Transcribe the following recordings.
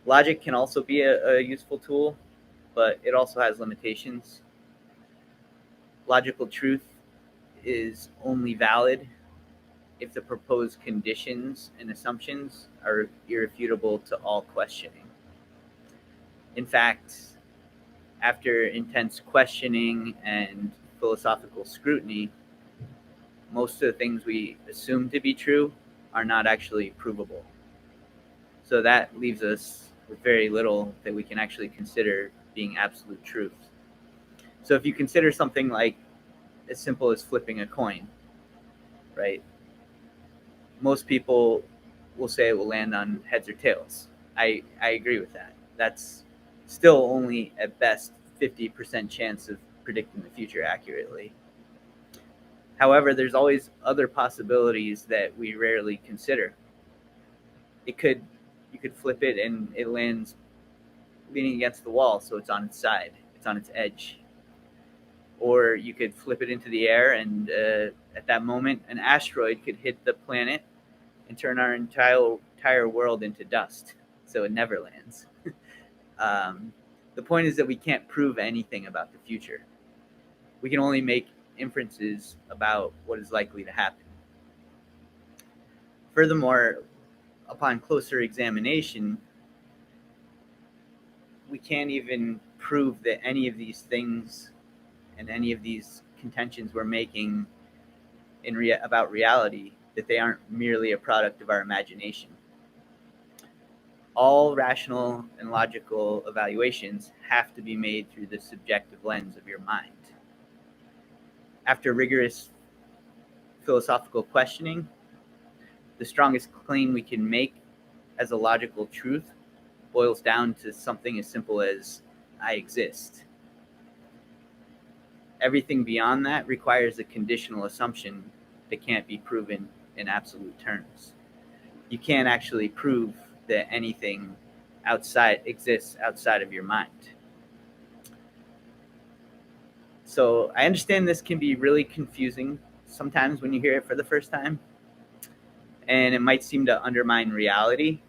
Logic can also be a useful tool, but it also has limitations. Logical truth is only valid if the proposed conditions and assumptions are irrefutable to all questioning. In fact, after intense questioning and philosophical scrutiny, most of the things we assume to be true are not actually provable. So that leaves us with very little that we can actually consider being absolute truth. So if you consider something like as simple as flipping a coin, right? Most people will say it will land on heads or tails. I agree with that. That's still only at best 50% chance of predicting the future accurately. However, there's always other possibilities that we rarely consider. You could flip it and it lands leaning against the wall, so it's on its side, it's on its edge. Or you could flip it into the air, and at that moment, an asteroid could hit the planet and turn our entire world into dust, so it never lands. The point is that we can't prove anything about the future. We can only make inferences about what is likely to happen. Furthermore, upon closer examination, we can't even prove that any of these things and any of these contentions we're making about reality, that they aren't merely a product of our imagination. All rational and logical evaluations have to be made through the subjective lens of your mind. After rigorous philosophical questioning, the strongest claim we can make as a logical truth boils down to something as simple as I exist. Everything beyond that requires a conditional assumption that can't be proven in absolute terms. You can't actually prove that anything exists outside of your mind. So I understand this can be really confusing sometimes when you hear it for the first time, and it might seem to undermine reality,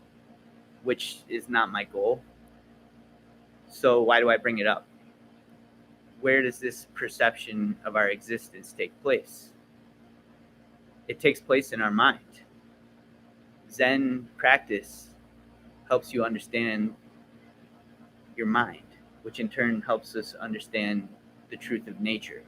which is not my goal. So why do I bring it up? Where does this perception of our existence take place? It takes place in our mind. Zen practice helps you understand your mind, which in turn helps us understand the truth of nature.